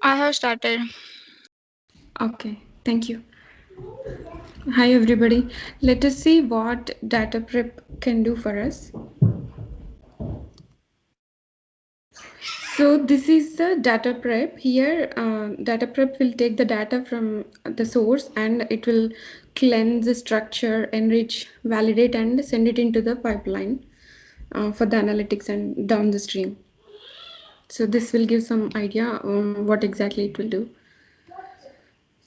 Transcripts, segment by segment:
I have started. Okay, thank you. Hi everybody. Let us see what data prep can do for us. So this is the data prep. Here, data prep will take the data from the source and it will cleanse, structure, enrich, validate, and send it into the pipeline for the analytics and down the stream. So this will give some idea on what exactly it will do.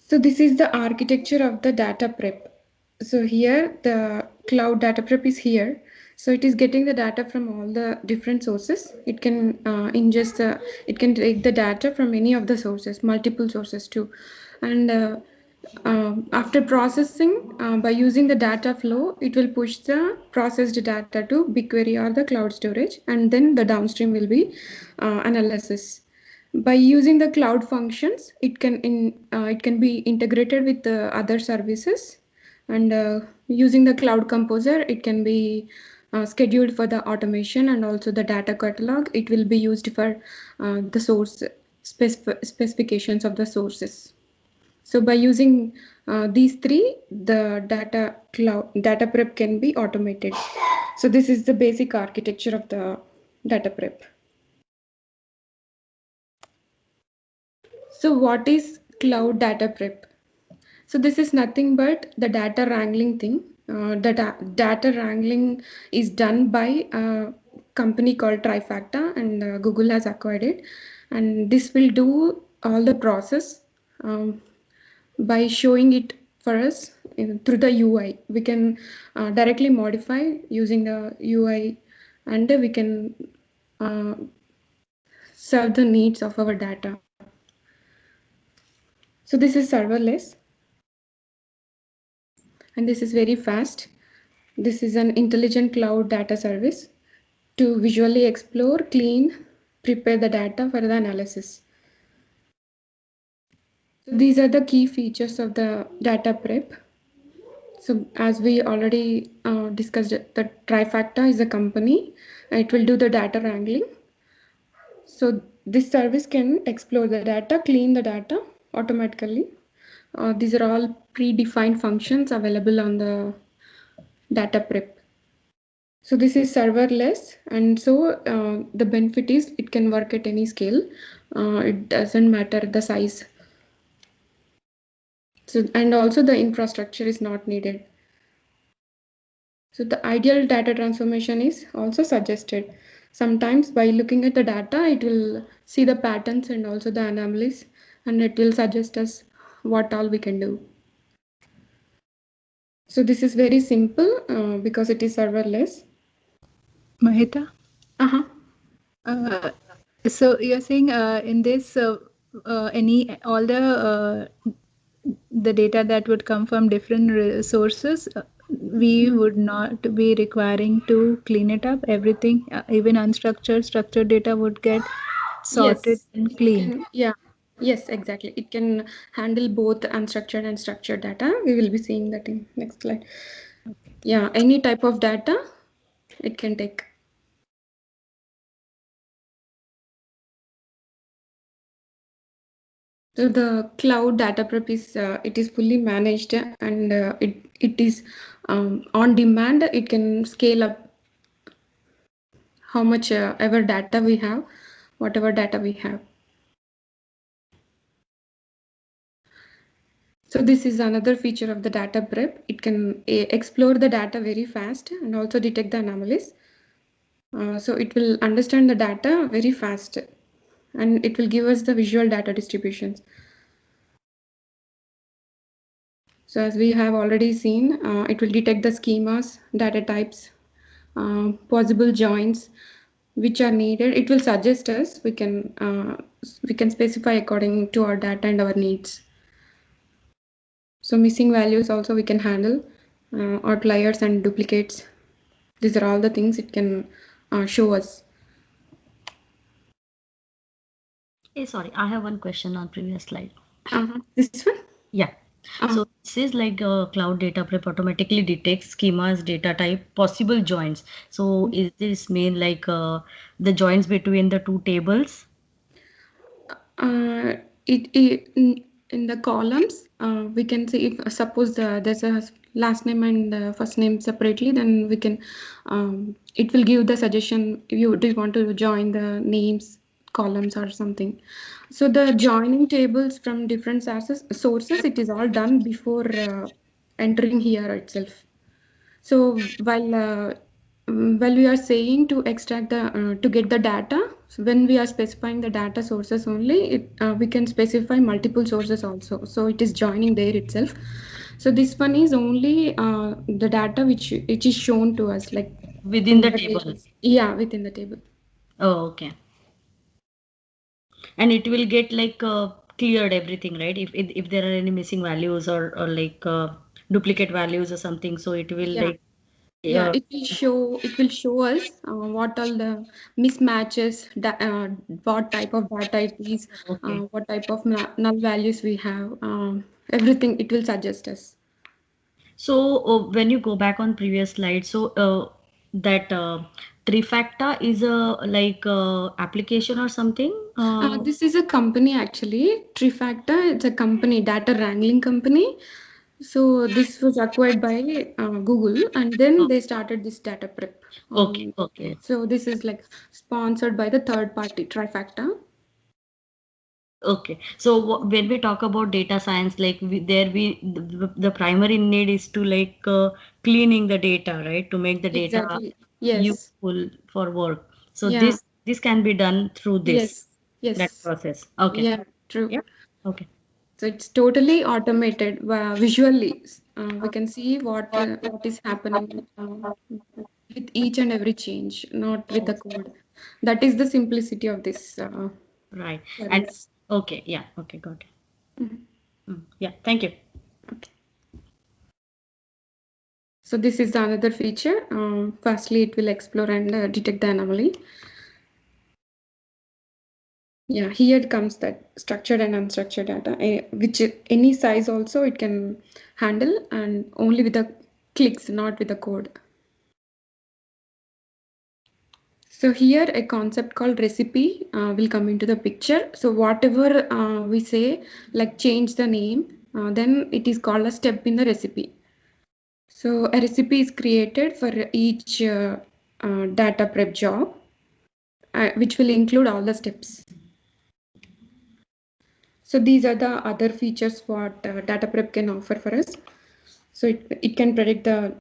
So this is the architecture of the data prep. So here the cloud data prep is here. So it is getting the data from all the different sources. It can ingest the, it can take the data from any of the sources, multiple sources too. And after processing, by using the data flow, it will push the processed data to BigQuery or the cloud storage, and then the downstream will be analysis. By using the cloud functions, it can be integrated with the other services, and using the cloud composer, it can be scheduled for the automation, and also the data catalog. It will be used for the source specifications of the sources. So by using these three, the data prep can be automated. So this is the basic architecture of the data prep. So what is cloud data prep? So this is nothing but the data wrangling thing. Data wrangling is done by a company called Trifacta, and Google has acquired it. And this will do all the process um, by showing it for us through the UI. We can directly modify using the UI, and we can uh, serve the needs of our data. So this is serverless, and this is very fast. This is an intelligent cloud data service to visually explore, clean, prepare the data for the analysis. So these are the key features of the data prep. So as we already discussed, the Trifacta is a company. It will do the data wrangling. So this service can explore the data, clean the data automatically. These are all predefined functions available on the data prep. So this is serverless, and so the benefit is it can work at any scale. It doesn't matter the size. So and also the infrastructure is not needed. So the ideal data transformation is also suggested. Sometimes by looking at the data, it will see the patterns and also the anomalies, and it will suggest us what all we can do. So this is very simple because it is serverless. Mahita? Uh-huh. Uh, so you're saying in this any all the data that would come from different sources, we would not be requiring to clean it up. Everything, even unstructured, structured data would get sorted Yes, and it cleaned. can, yeah, yes, exactly. It can handle both unstructured and structured data. We will be seeing that in next slide. Yeah, any type of data it can take. So the cloud data prep is it is fully managed, and it is on demand. It can scale up how much ever data we have, whatever data we have. So this is another feature of the data prep. It can explore the data very fast and also detect the anomalies. So it will understand the data very fast, and it will give us the visual data distributions. So as we have already seen, it will detect the schemas, data types, possible joins which are needed. It will suggest us. We can specify according to our data and our needs. So missing values also we can handle, outliers and duplicates. These are all the things it can show us. Hey, sorry, I have one question on previous slide. This one. Yeah. Uh, So this is like cloud data prep automatically detects schemas, data type, possible joins. So is this mean like the joins between the two tables? uh, in the columns, we can see if suppose there's a last name and first name separately, then we can it will give the suggestion if you do you want to join the names columns or something. So the joining tables from different sources, it is all done before entering here itself. So while we are saying to extract the to get the data, so when we are specifying the data sources only, we can specify multiple sources also. So it is joining there itself. So this one is only the data which is shown to us like Within in the the table. tables. Yeah, within the table. Oh, okay. And it will get like cleared everything, right? If there are any missing values or like duplicate values or something, so it will Yeah. like Yeah, uh, it will show us what all the mismatches, what type of data it is, okay. what type of null values we have, everything it will suggest us. So when you go back on previous slide, so that Trifacta is a like application or something. This is a company actually, Trifacta. It's a company, data wrangling company. So this was acquired by Google, and then they started this data prep. Okay, okay, So this is like sponsored by the third party, Trifacta. okay. So when we talk about data science, like the primary need is to like cleaning the data, right? To make the data Exactly. Yes. useful for work. So Yeah. this can be done through this Yes. that Yes. process. Okay. Yeah. True. Yeah. Okay. So it's totally automated visually. We can see what is happening with each and every change, not with the code. That is the simplicity of this Right. And service. okay. Yeah. Okay. Got it. Mhm. Yeah. Thank you. Okay. So this is the another feature. Firstly, it will explore and detect the anomaly. Yeah, here comes that structured and unstructured data, which any size also it can handle and only with the clicks, not with the code. So here a concept called recipe will come into the picture. So whatever we say, like change the name, then it is called a step in the recipe. So a recipe is created for each data prep job, which will include all the steps. So these are the other features what data prep can offer for us. So it can predict the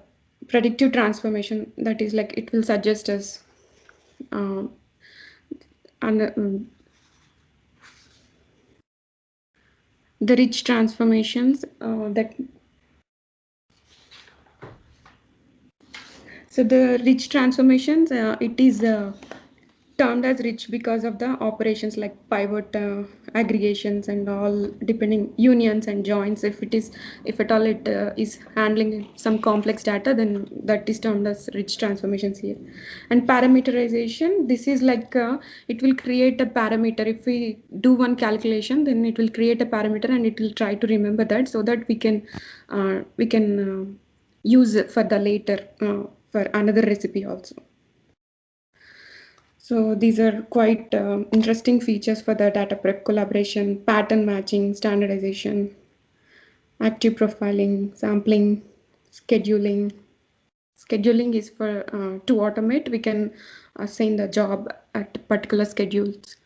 predictive transformation, that is like it will suggest us uh, and the rich transformations that so the rich transformations it is termed as rich because of the operations like pivot aggregations and all depending unions and joins. If at all it is handling some complex data, then that is termed as rich transformations here. And parameterization, this is like it will create a parameter. If we do one calculation, then it will create a parameter and it will try to remember that so that we can use it for the later for another recipe also. So these are quite interesting features for the data prep: collaboration, pattern matching, standardization, active profiling, sampling, scheduling. Scheduling is for to automate. We can assign the job at particular schedules.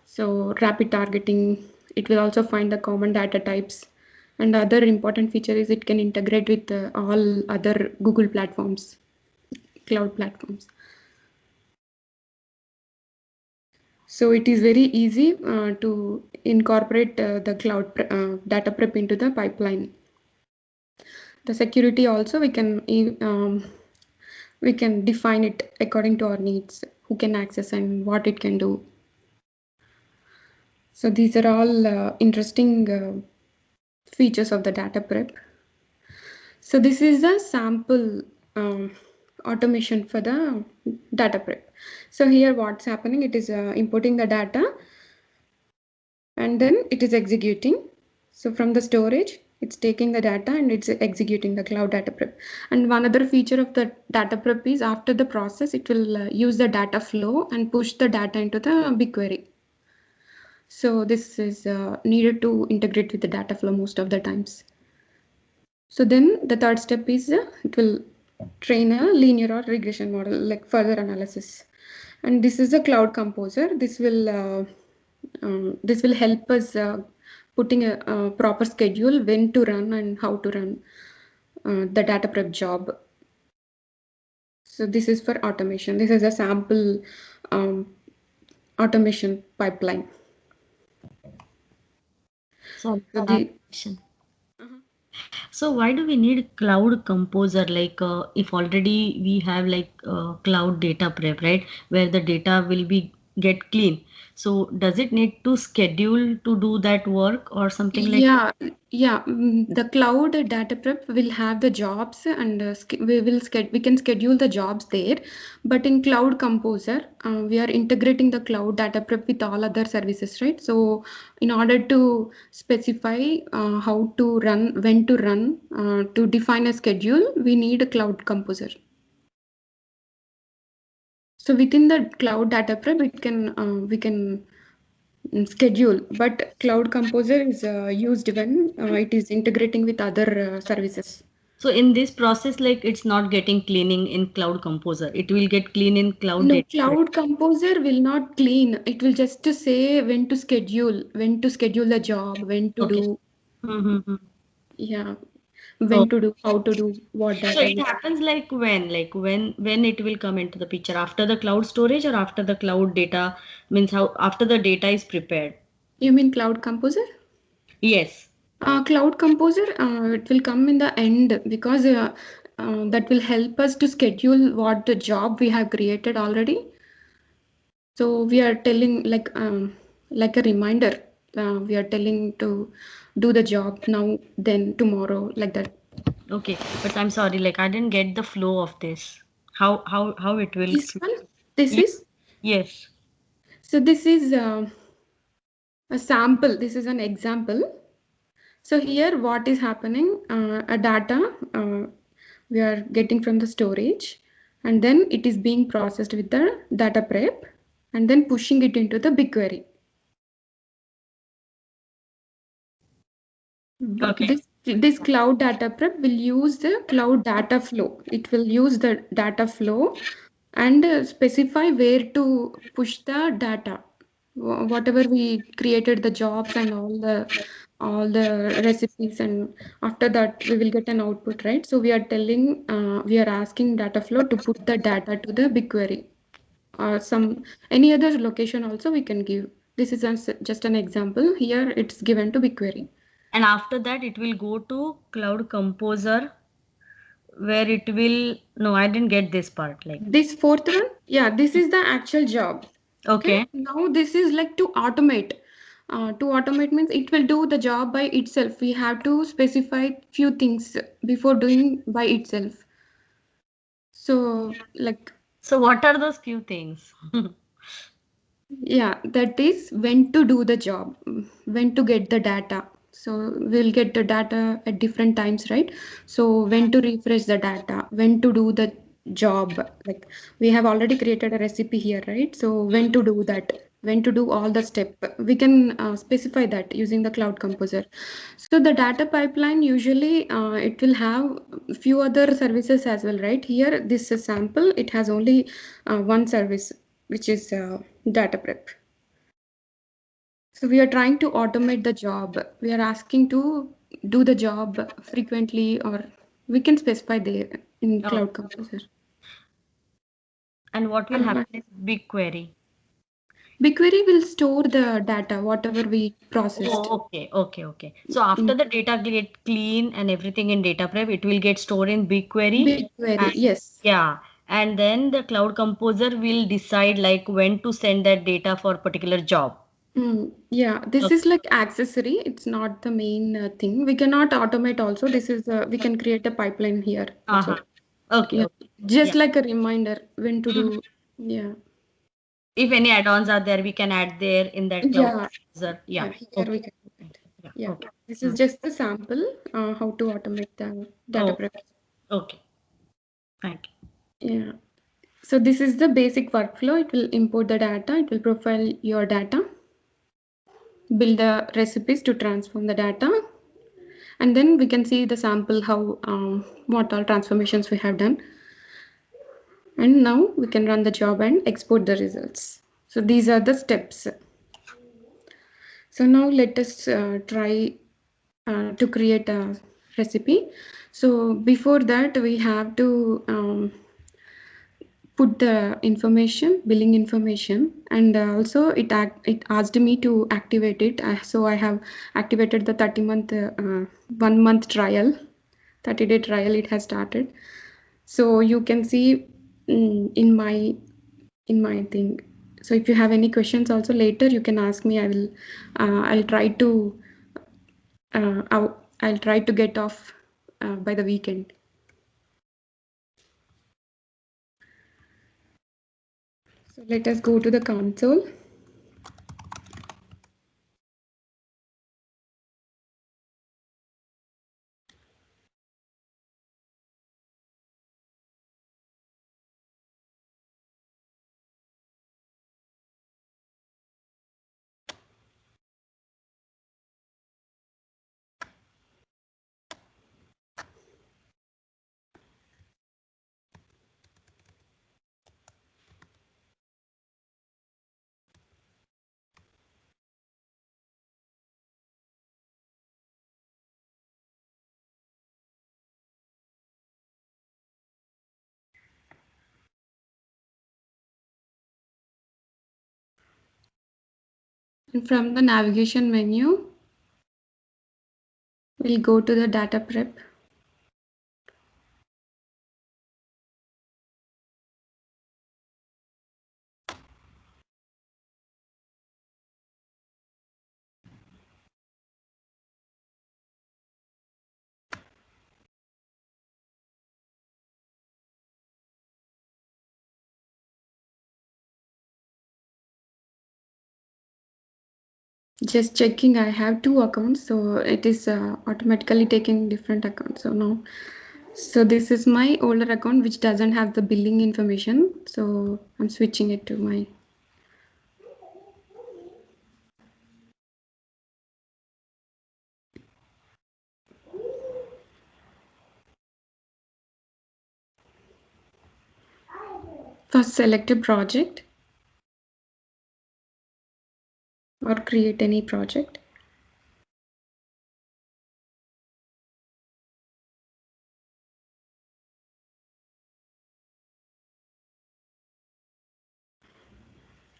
So rapid targeting, it will also find the common data types. And other important feature is it can integrate with all other Google platforms, cloud platforms. So it is very easy to incorporate the data prep into the pipeline. The security also we can define it according to our needs, who can access and what it can do. So these are all interesting features of the data prep. So this is a sample automation for the data prep. So here what's happening, it is importing the data and then it is executing. So from the storage, it's taking the data and it's executing the cloud data prep. And one other feature of the data prep is after the process, it will use the data flow and push the data into the BigQuery. So this is needed to integrate with the data flow most of the times. So then the third step is it will train a linear or regression model, like further analysis. And this is a cloud composer. This will help us putting a proper schedule when to run and how to run the data prep job. So this is for automation. This is a sample um, automation pipeline. So So the So why do we need Cloud Composer? Like if already we have like Cloud Data Prep, right, where the data will be get clean. So does it need to schedule to do that work or something like? Yeah, yeah. The cloud data prep will have the jobs, and we can schedule the jobs there. But in Cloud Composer, we are integrating the cloud data prep with all other services, right? So in order to specify how to run, when to run, to define a schedule, we need a Cloud Composer. So within the cloud data prep, we can schedule, but Cloud Composer is used when it is integrating with other services. So in this process, like it's not getting cleaning in Cloud Composer. It will get clean in Cloud No, Data Prep. Cloud Composer will not clean. It will just to say when to schedule the job, when to Okay. do, Mm-hmm. yeah, Oh. when to do, how to do, what So data. it happens like when it will come into the picture after the cloud storage or after the cloud data means how after the data is prepared. You mean Cloud Composer? Yes. Cloud Composer, it will come in the end because that will help us to schedule what the job we have created already. So we are telling like a reminder. We are telling to do the job now, then tomorrow, like that. Okay, but I'm sorry, like I didn't get the flow of this. How it will? This one, this Ye- is Yes. so. This is a sample. This is an example. So here, what is happening? A data we are getting from the storage, and then it is being processed with the data prep, and then pushing it into the BigQuery. Okay. This cloud data prep will use the cloud data flow. It will use the data flow and specify where to push the data. Whatever we created the jobs and all the recipes, and after that we will get an output, right? So we are asking data flow to put the data to the BigQuery or some any other location also we can give. This is just an example. Here it's given to BigQuery. And after that, it will go to Cloud Composer where it will. No, I didn't get this part. Like, This fourth one, yeah, this is the actual job. Okay, okay. now this is like to automate. To automate means it will do the job by itself. We have to specify few things before doing by itself. So, like, So what are those few things? yeah, that is when to do the job, when to get the data. So we'll get the data at different times, right? So when to refresh the data, when to do the job. Like we have already created a recipe here, right? So when to do that, when to do all the step, we can specify that using the Cloud Composer. So the data pipeline usually it will have few other services as well, right? Here, this is sample. It has only one service, which is data prep. So we are trying to automate the job. We are asking to do the job frequently, or we can specify there in Oh. Cloud Composer. And what will happen in BigQuery? BigQuery will store the data, whatever we processed. Oh, okay. So after In the data get clean and everything in data prep, it will get stored in BigQuery. BigQuery, And yes. yeah, and then the Cloud Composer will decide like when to send that data for particular job. Yeah, this Okay. is like accessory. It's not the main thing. We cannot automate also. This is we can create a pipeline here Uh-huh. also. Okay, Yeah, okay. just Yeah. like a reminder when to Mhm. do. Yeah, If any add-ons are there, we can add there in that Cloud yeah, Composer. Yeah. yeah. Here we Okay. can do it. Yeah. Yeah, Okay. this is Hmm. just the sample how to automate the data Oh, prep. okay. Thank you. Yeah. So this is the basic workflow. It will import the data. It will profile your data. build the recipes to transform the data, and then we can see the sample how what all transformations we have done. And now we can run the job and export the results. So these are the steps. So now let us try to create a recipe. So before that we have to put the information, billing information, and also it asked me to activate it. So I have activated the 30-month 1 month trial, 30-day trial. It has started. So you can see in my thing. So if you have any questions also later, you can ask me. I'll try to I'll try to get off by the weekend. So let us go to the console. And from the navigation menu, we'll go to the data prep. Just checking, I have two accounts, so it is automatically taking different accounts. So now, so this is my older account which doesn't have the billing information. So I'm switching it to my. First, select a project or create any project.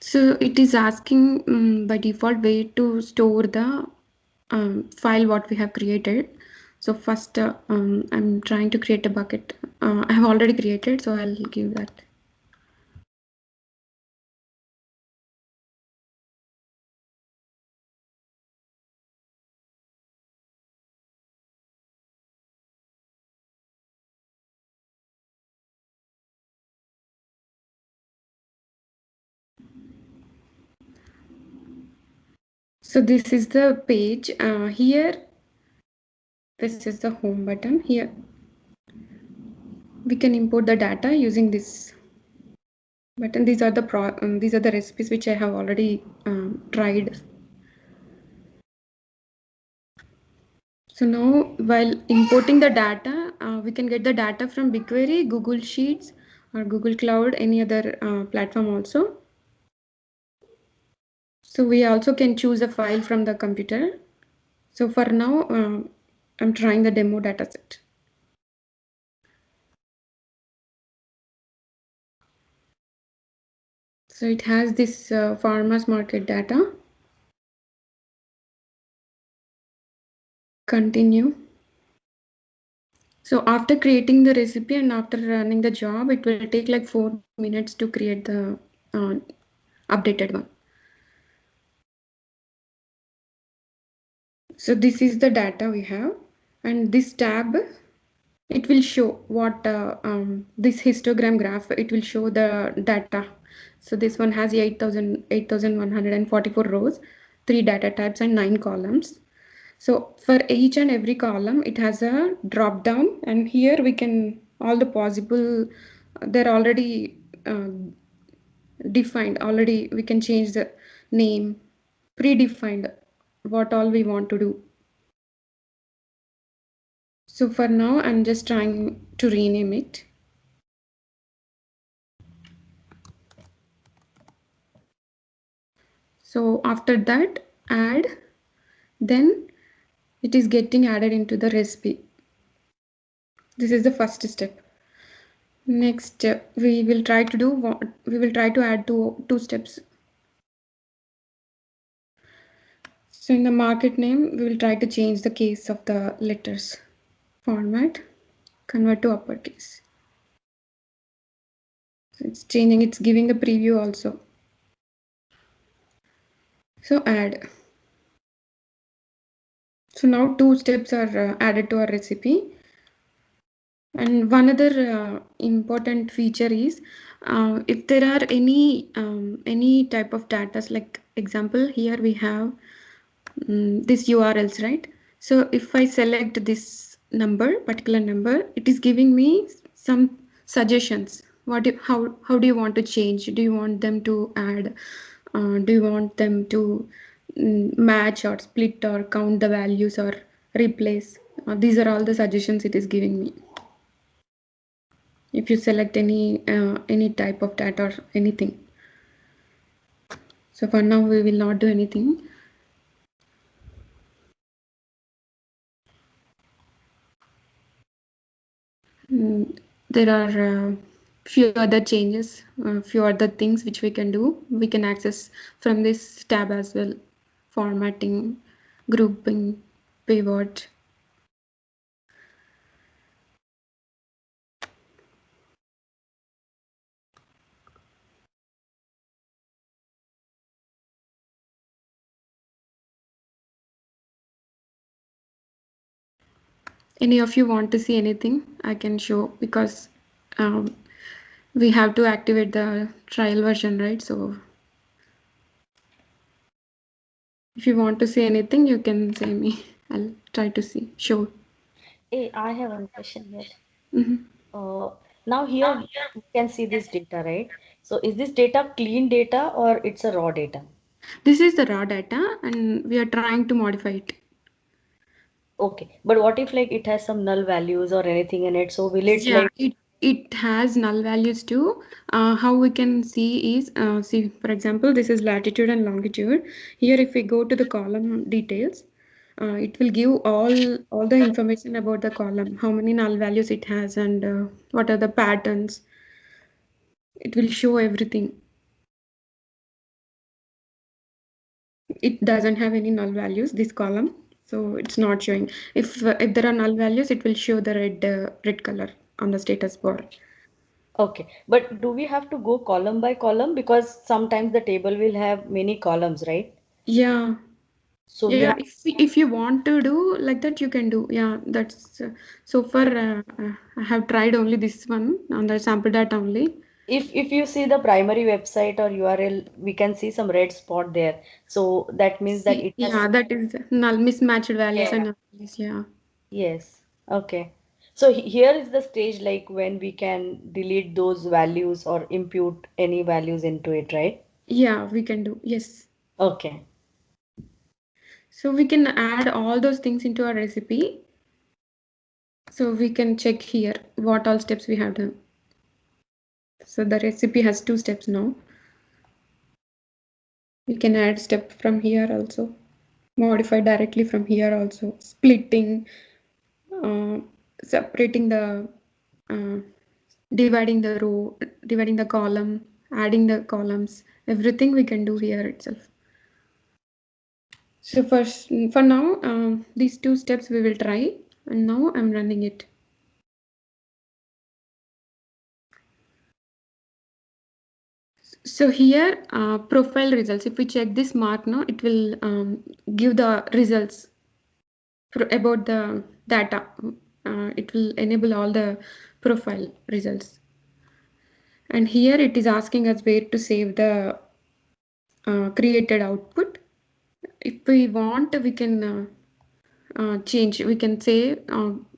So it is asking by default way to store the file what we have created. So first I'm trying to create a bucket. I have already created, so I'll give that. So this is the page. Here, this is the home button. Here, we can import the data using this button. These are the recipes which I have already tried. So now, while importing the data, we can get the data from BigQuery, Google Sheets, or Google Cloud, any other platform also. So we also can choose a file from the computer. So for now, I'm trying the demo dataset. So it has this farmers market data. Continue. So after creating the recipe and after running the job, it will take like 4 minutes to create the uh, updated one. So this is the data we have, and this tab, it will show what this histogram graph, it will show the data. So this one has 8,144 rows, 3 data types and 9 columns. So for each and every column, it has a drop down, and here we can all the possible, they're already defined already. We can change the name, predefined what all we want to do. So for now, I'm just trying to rename it. So after that, add, then it is getting added into the recipe. This is the first step. Next, we will try to add two steps. So in the market name, we will try to change the case of the letters. Format, convert to uppercase. So it's changing, it's giving the preview also. So add. So now two steps are added to our recipe. And one other important feature is if there are any type of data, like example here we have this URLs, right? So if I select this particular number, it is giving me some suggestions. How do you want to change? Do you want them to add? Do you want them to match or split or count the values or replace? These are all the suggestions it is giving me. If you select any type of data or anything. So for now we will not do anything. There are few other changes, few other things which we can do. We can access from this tab as well. Formatting, grouping, pivot. Any of you want to see anything? I can show, because um, we have to activate the trial version, right? So if you want to see anything, you can say me. I'll try to show. Hey, I have one question here. Mhm. Uh, Now here we can see this data, right? So is this data clean data or it's a raw data? This is the raw data and we are trying to modify it. Okay, but what if like it has some null values or anything in it? So will it Yeah, like, it has null values too. How we can see is, see, for example, this is latitude and longitude. Here, if we go to the column details, it will give all the information about the column, how many null values it has, and what are the patterns. It will show everything. It doesn't have any null values, this column, so it's not showing. If there are null values, it will show the red color on the status bar. okay, but do we have to go column by column? Because sometimes the table will have many columns, right? Yeah. So we Yeah, have, if you want to do like that, you can do. Yeah, that's so far. I have tried only this one on the sample data only. if you see the primary website or URL, we can see some red spot there. So that means that See, it has, yeah, that is null mismatched values yeah. and null values. Yeah, Yes. Okay. So here is the stage like when we can delete those values or impute any values into it, right? yeah, we can do. Yes, Okay. so we can add all those things into our recipe. So we can check here what all steps we have done. So the recipe has two steps now. We can add step from here also. Modify directly from here also. Splitting, uh, separating the, uh, dividing the row, dividing the column, adding the columns, everything we can do here itself. So for now, these two steps we will try, and now I'm running it. So here, profile results. If we check this mark now, it will give the results about the data. It will enable all the profile results. And here it is asking us where to save the created output. If we want, we can change. We can say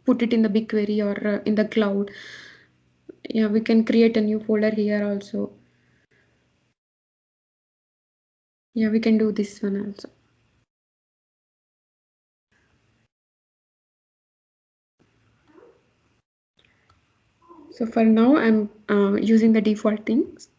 put it in the BigQuery or in the cloud. Yeah, we can create a new folder here also. Yeah, we can do this one also. So for now, I'm using the default things.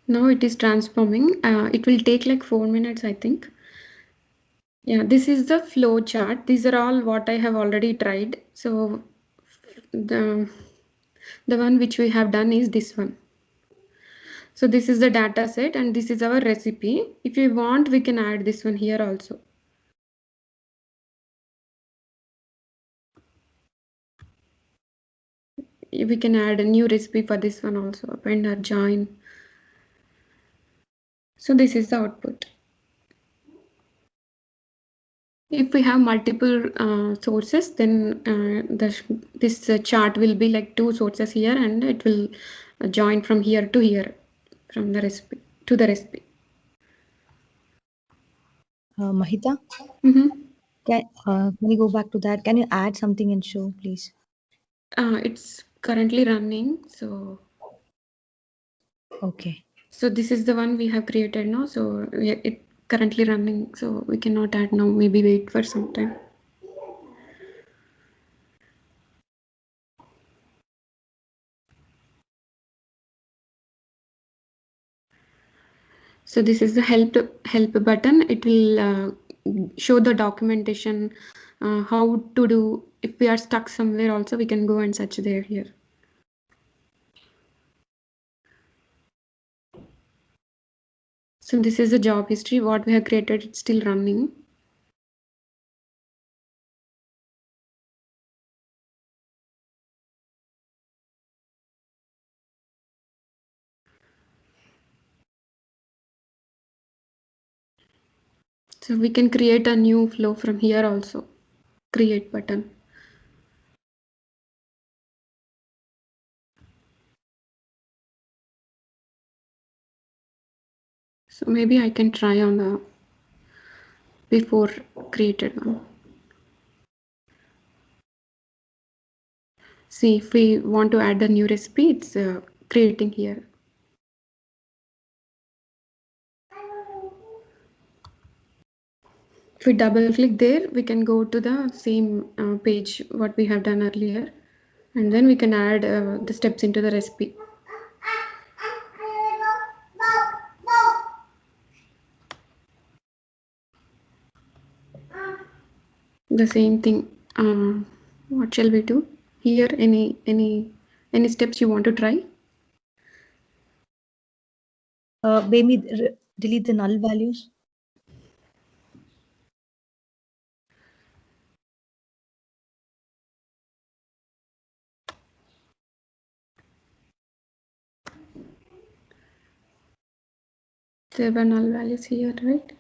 Now it is transforming. It will take like 4 minutes, I think. Yeah, this is the flow chart. These are all what I have already tried. So the one which we have done is this one. So this is the data set and this is our recipe. If you want, we can add this one here also. We can add a new recipe for this one also, append or join. So this is the output. If we have multiple sources, then this chart will be like 2 sources here and it will join from here to here, from the recipe to the recipe. Mahita, Mm-hmm. can you go back to that? Can you add something and show, please? It's currently running. So Okay. this is the one we have created now. So it currently running. So we cannot add now. Maybe wait for some time. So this is the help button. It will show the documentation, how to do. If we are stuck somewhere, also we can go and search there here. So this is the job history. What we have created, it's still running. So we can create a new flow from here also. Create button. So maybe I can try on the before created one. See, if we want to add a new recipe, it's creating here. If we double click there, we can go to the same page what we have done earlier, and then we can add the steps into the recipe. The same thing. What shall we do here? Any steps you want to try? Maybe delete the null values. There were null values here, right?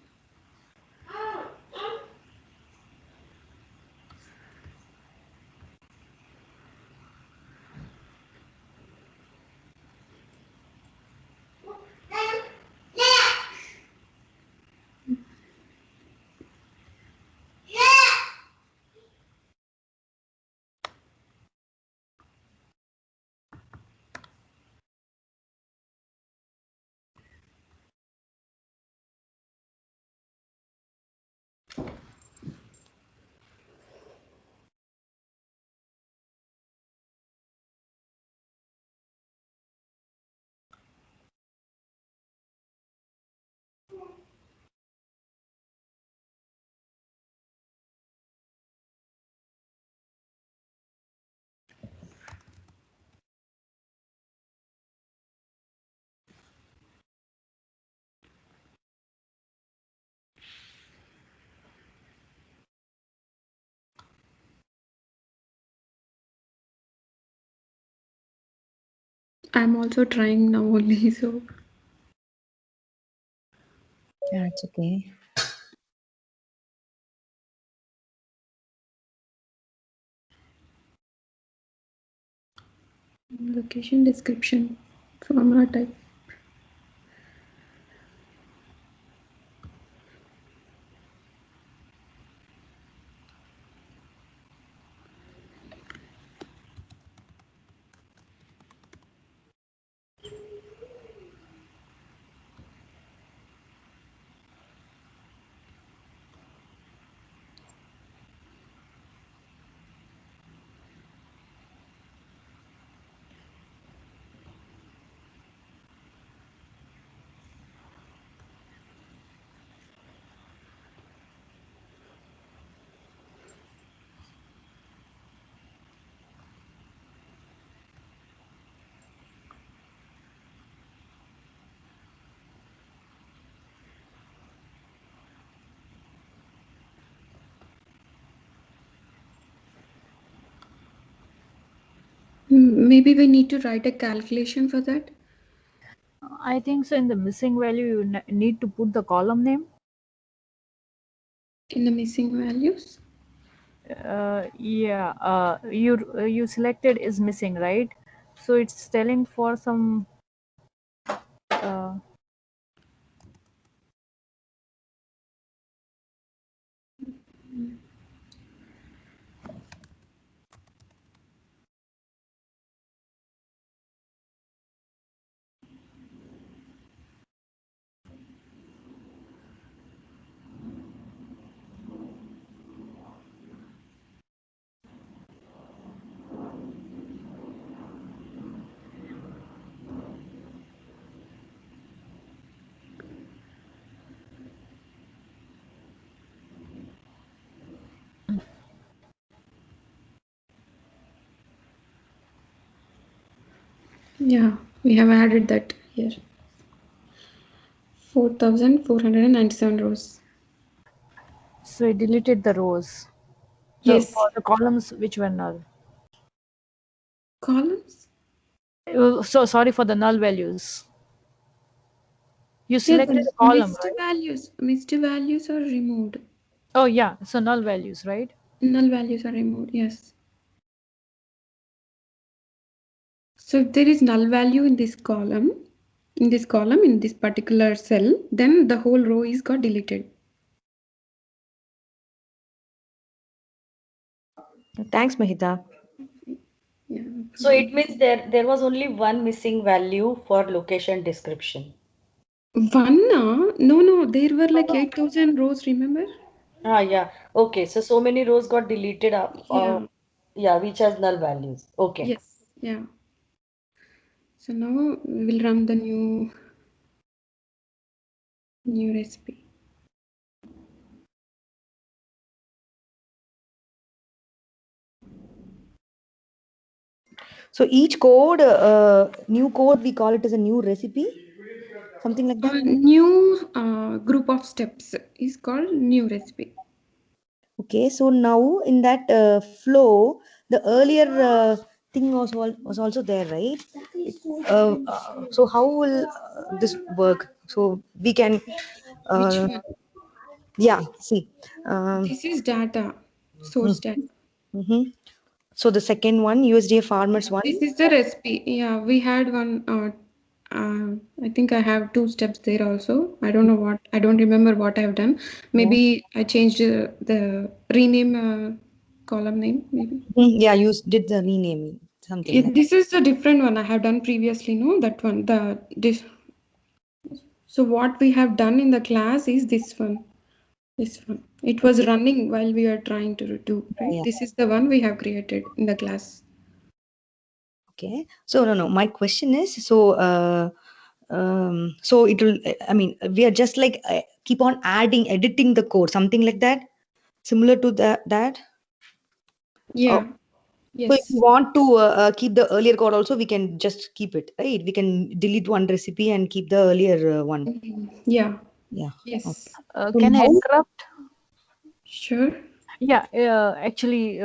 I'm also trying now only, so Yeah, it's okay. location description formula type. Maybe we need to write a calculation for that. I think so. In the missing value, you need to put the column name. In the missing values. Yeah. You selected is missing, right? So it's telling for some. Uh, Yeah, we have added that here. 4,497 rows. so it deleted the rows. Yes. For the columns, which were null. Columns? So sorry for the null values. You Yeah, selected the a column, missed right? values. Missed values are removed. Oh yeah, so null values, right? Null values are removed, yes. So if there is null value in this column, in this particular cell, then the whole row is got deleted. Thanks, Mahita. Yeah. So it means there was only one missing value for location description. One? No, there were like 8,000 rows, remember? Yeah. Okay. So many rows got deleted. Yeah. Yeah, which has null values. Okay. Yes. Yeah. So now we will run the new recipe. So each code, new code, we call it as a new recipe, something like that. New group of steps is called new recipe. Okay, so now in that flow, the earlier thing was also there, right? So how will this work? So we can, Which uh, one? yeah, see. Um, This is data, source data. mhm. So the second one, USDA farmers one. This is the recipe. Yeah, we had one. I think I have two steps there also. I don't know what. I don't remember what I've done. Yeah. Maybe I changed the rename column name. Maybe. Yeah, you did the renaming, something like. This is a different one I have done previously. No, that one. So what we have done in the class is this one. This one. It was running while we are trying to do, right? Yeah. This is the one we have created in the class. Okay. So no. My question is, so it will. I mean, we are just like keep on adding, editing the code, something like that, similar to that. Oh, Yeah. so if you Yes. want to keep the earlier code also, we can just keep it, right? We can delete one recipe and keep the earlier one. Yeah. Yeah. Okay. Yes. So Can I now, interrupt? Sure. Yeah, actually,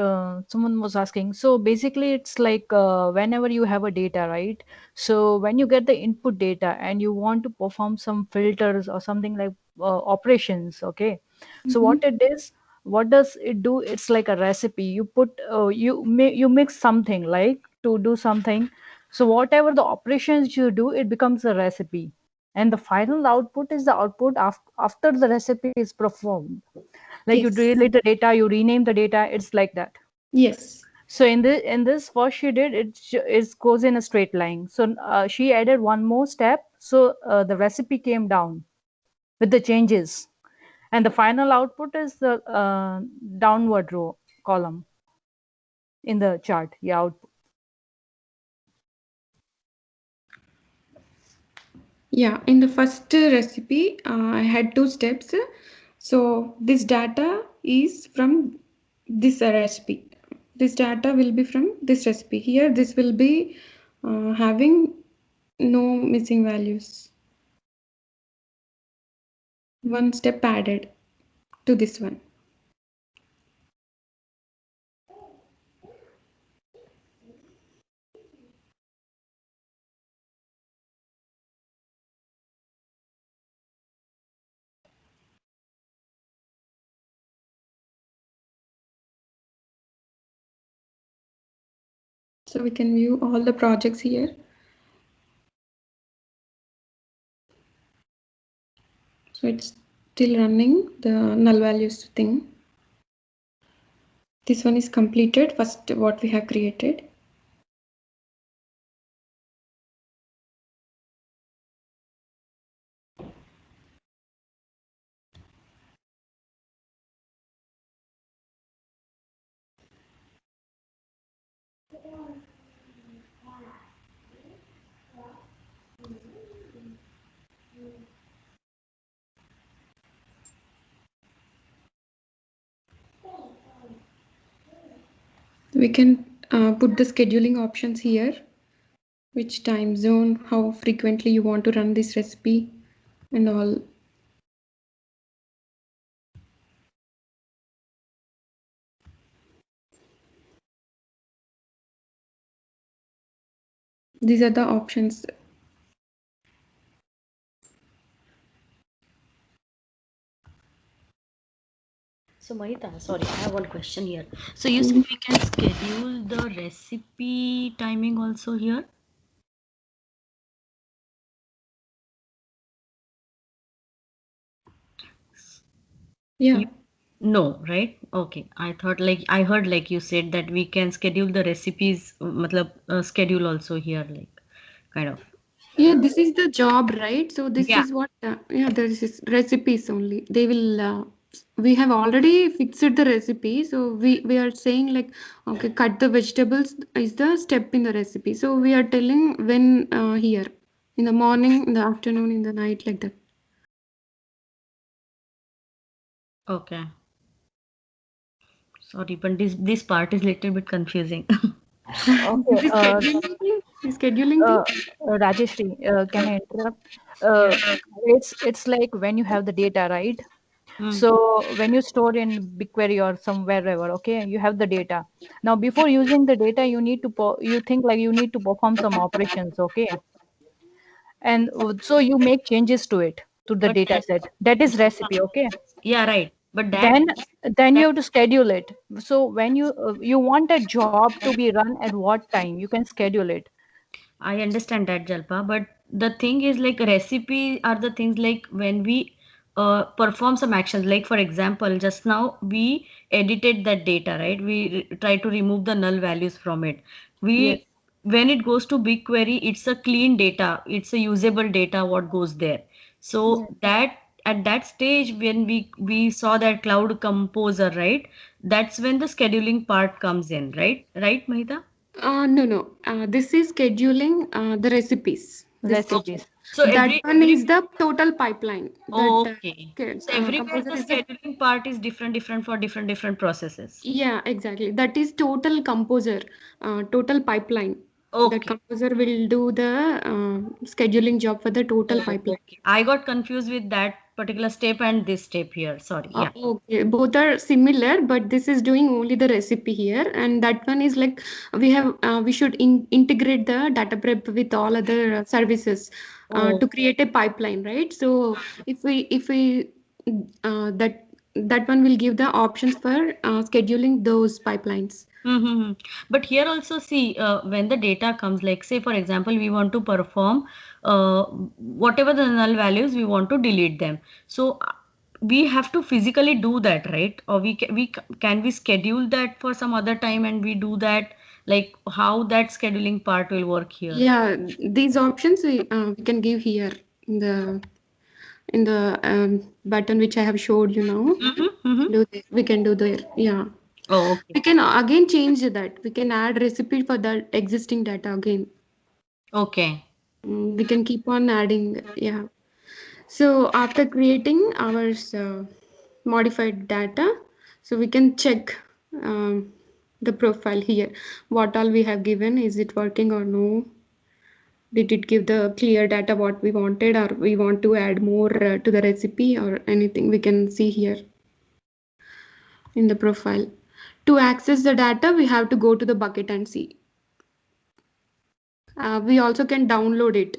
someone was asking. So basically, it's like whenever you have a data, right? So when you get the input data and you want to perform some filters or something like operations, okay? So Mhm. what does it do? It's like a recipe. You put, you mix something like to do something. So whatever the operations you do, it becomes a recipe, and the final output is the output after the recipe is performed. Like you Yes. delete the data, you rename the data, it's like that. Yes. So in this first she did it goes in a straight line. So she added one more step, so the recipe came down with the changes, and the final output is the downward row column in the chart. Yeah, output. Yeah. In the first recipe, I had two steps. So this data is from this recipe. This data will be from this recipe. Here, this will be having no missing values. One step added to this one. So we can view all the projects here. So it's still running the null values thing. This one is completed, first what we have created. We can put the scheduling options here, which time zone, how frequently you want to run this recipe and all. These are the options. So Mahita, sorry, I have one question here. So you said we can schedule the recipe timing also here? Yeah. You, no, right? Okay. I thought like I heard like you said that we can schedule the recipes, matlab, schedule also here, like kind of. Yeah, this is the job, right? So this Yeah. is what, yeah, there is recipes only. They will, we have already fixed the recipe. So we are saying like, okay, cut the vegetables is the step in the recipe. So we are telling when here, in the morning, in the afternoon, in the night, like that. Okay. Sorry, but this part is little bit confusing. Okay, This scheduling thing. uh, Rajeshri, can I interrupt? Uh, it's like when you have the data, right? Hmm. So when you store in BigQuery or somewhere ever, okay, you have the data. Now before using the data, you need to you think like you need to perform some operations, okay, and so you make changes to it to the But data that, set. That is recipe, okay. yeah, right. But Then then that you have to schedule it. So when you want a job to be run at what time, you can schedule it. I understand that, Jalpa, but the thing is like recipe are the things like when we perform some actions. Like for example, just now we edited that data, right? We try to remove the null values from it. Yes. We when it goes to BigQuery, it's a clean data. It's a usable data what goes there. So Yes. that at that stage when we saw that Cloud Composer, right? That's when the scheduling part comes in, right? Right, Mahita? No. This is scheduling the recipes. This Okay. Recipes. So that one every is the total pipeline. That okay. So everywhere composer the is the scheduling part is different for different processes. yeah exactly. That is total composer, total pipeline. That Okay. composer will do the scheduling job for the total Oh, pipeline. okay. I got confused with that particular step and this step here. Sorry. Yeah. Okay, both are similar, but this is doing only the recipe here, and that one is like we should integrate the data prep with all other services to Oh. create a pipeline, right? So if we that one will give the options for scheduling those pipelines. Mm-hmm. But here also see when the data comes, like say for example, we want to perform whatever the null values we want to delete them. So we have to physically do that, right? Or can we schedule that for some other time and we do that, like how that scheduling part will work here. Yeah, these options we can give here in the button which I have showed you now. Mm-hmm. Mm-hmm. We can do there. Yeah. Oh, okay. We can again change that. We can add recipe for that existing data again. Okay. We can keep on adding. Yeah. So after creating our modified data, so we can check the profile here. What all we have given, is it working or no? Did it give the clear data what we wanted, or we want to add more to the recipe or anything? We can see here in the profile. To access the data, we have to go to the bucket and see. We also can download it.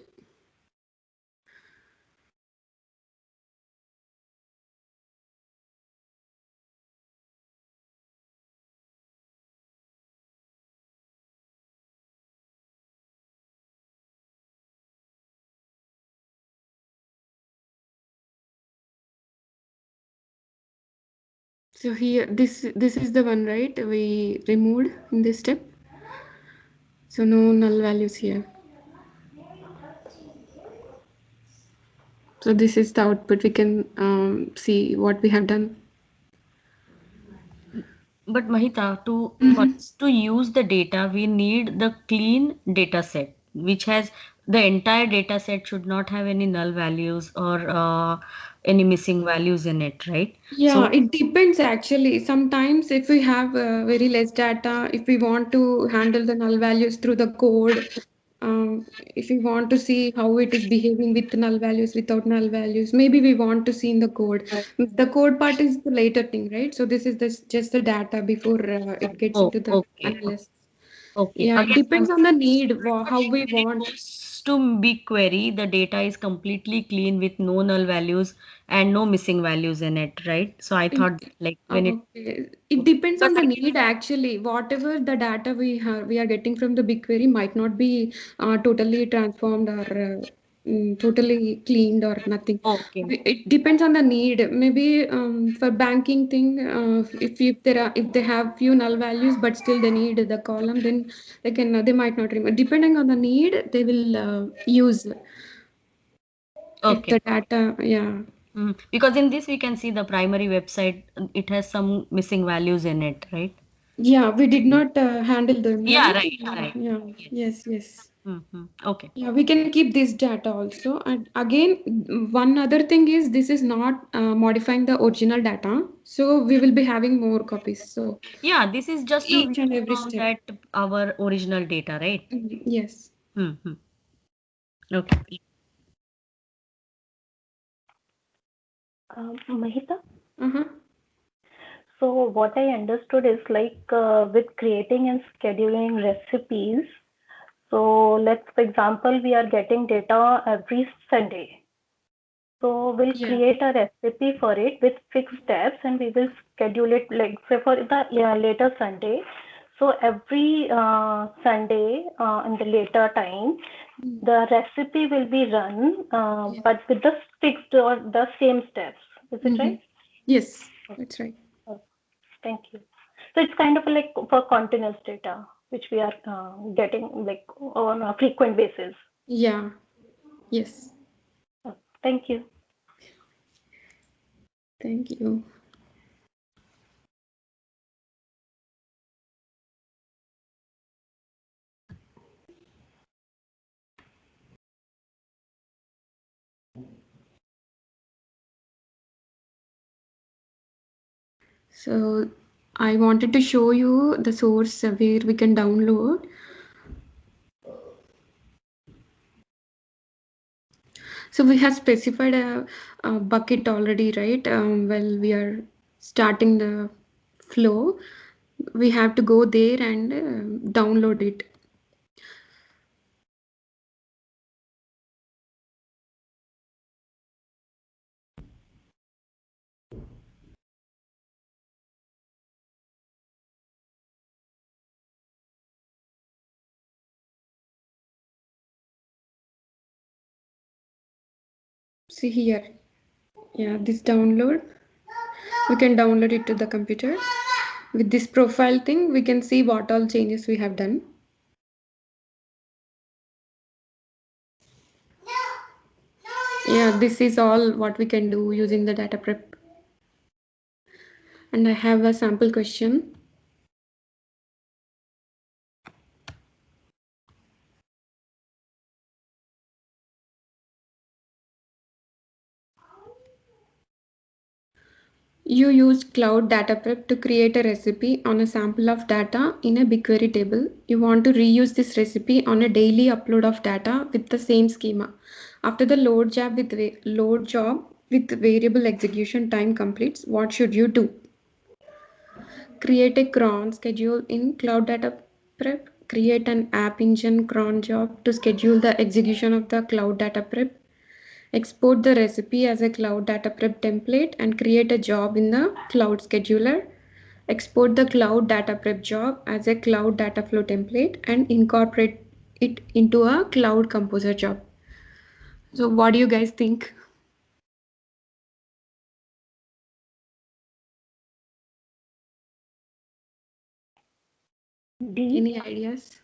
So here, this is the one, right? We removed in this step. So no null values here. So this is the output. We can see what we have done. But Mahita, for Mhm. us to use the data, we need the clean data set, which has the entire data set should not have any null values or any missing values in it, right? Yeah, So, it depends actually. Sometimes if we have very less data, if we want to handle the null values through the code, if we want to see how it is behaving with null values, without null values, maybe we want to see in the code. The code part is the later thing, right? So this is just the data before it gets oh, into the okay, analysis. okay. Yeah, it Again, depends on the need, how we when it want. goes to BigQuery, the data is completely clean with no null values and no missing values in it, right? So I thought like when it Okay. It depends because on the need actually. Whatever the data we are getting from the BigQuery might not be totally transformed or totally cleaned or nothing. okay, It depends on the need. Maybe for banking thing, if they have few null values but still they need the column, then they might not remove. Depending on the need, they will use if okay. the data. Yeah. Because in this we can see the primary website, it has some missing values in it, right? Yeah, we did not handle them, Yeah, right? right, Yeah, right. yeah, Yes. yes, yes. Okay. Yeah, we can keep this data also. And again, one other thing is this is not modifying the original data. So we will be having more copies. So Yeah, this is just a each view and every from step. that our original data, right? Yes. Mm-hmm. Okay. Mahita, Uh-huh. so what I understood is like with creating and scheduling recipes. So let's, for example, we are getting data every Sunday. So we'll Yeah. create a recipe for it with fixed steps and we will schedule it like say for the later Sunday. So every Sunday in the later time, the recipe will be run, Yeah. but with the fixed or the same steps. Is it Mm-hmm. right? Yes, that's right. Oh, thank you. So it's kind of like for continuous data, which we are getting like on a frequent basis. Yeah. Yes. Oh, thank you. Thank you. So I wanted to show you the source where we can download. So we have specified a bucket already, right? While we are starting the flow, we have to go there and download it. See here, yeah, this download. We can download it to the computer. With this profile thing, we can see what all changes we have done. Yeah, this is all what we can do using the data prep. And I have a sample question. You used Cloud Data Prep to create a recipe on a sample of data in a BigQuery table. You want to reuse this recipe on a daily upload of data with the same schema. After the load job with variable execution time completes, what should you do? Create a cron schedule in Cloud Data Prep. Create an App Engine cron job to schedule the execution of the Cloud Data Prep. Export the recipe as a Cloud Data Prep template and create a job in the Cloud Scheduler. Export the Cloud Data Prep job as a Cloud Data Flow template and incorporate it into a Cloud Composer job. So, what do you guys think? D, Any ideas?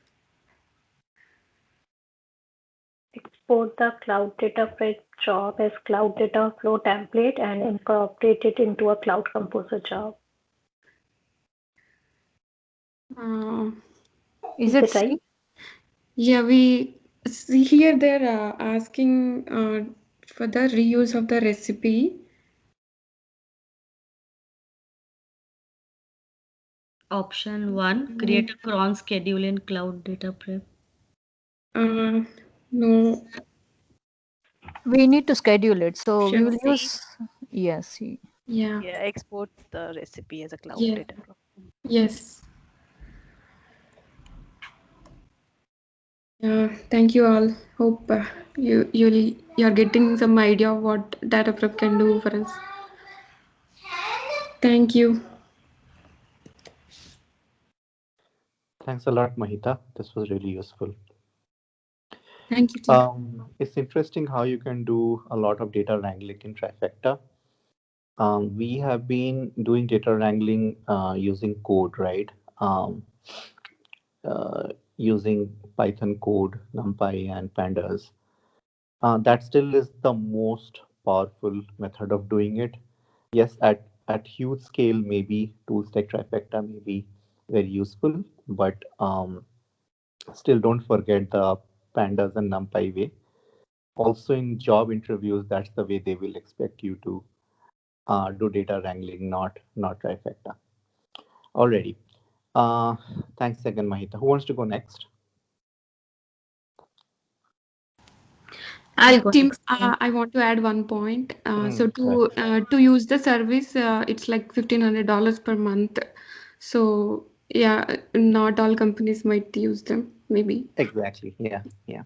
export the cloud data prep job as cloud data flow template and incorporate it into a cloud composer job. Uh, Is Is it it right? C? yeah, we see here they're asking for the reuse of the recipe. Option 1, create a cron schedule in cloud data prep. No, We need to schedule it. So we sure. will use, yes. C. Yeah, Yeah, export the recipe as a cloud yeah, data. yes. Thank you all. Hope you're getting some idea of what data prep can do for us. Thank you. Thanks a lot, Mahita. This was really useful. Thank you, team. It's interesting how you can do a lot of data wrangling in Trifecta. We have been doing data wrangling using code, right? Using Python code, NumPy, and Pandas. That still is the most powerful method of doing it. Yes, at huge scale, maybe tools like Trifecta may be very useful, but still don't forget the Pandas and NumPy way. Also in job interviews, that's the way they will expect you to do data wrangling, not Trifecta. Already. Thanks again, Mahita. Who wants to go next? I'll go Team, next time. I want to add one point. So Go ahead. to use the service, it's like $1,500 per month. So yeah, not all companies might use them. Maybe. Exactly. Yeah. Yeah.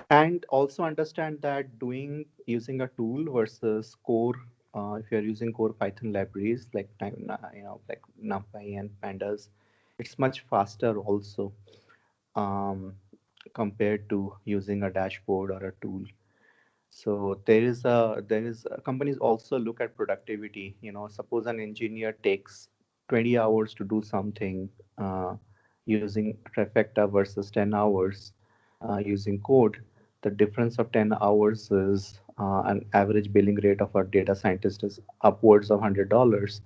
And also understand that doing using a tool versus core, if you're using core Python libraries like like NumPy and Pandas, it's much faster also compared to using a dashboard or a tool. So companies also look at productivity. Suppose an engineer takes 20 hours to do something using Trifecta versus 10 hours using code. The difference of 10 hours is an average billing rate of a data scientist is upwards of $100,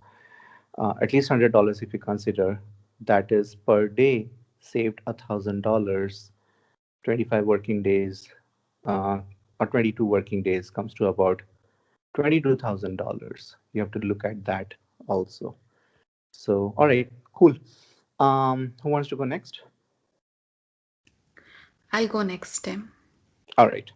at least $100 if you consider that is per day saved $1,000, 25 working days or 22 working days comes to about $22,000. You have to look at that also. So, all right, cool. Who wants to go next? I'll go next time. All right.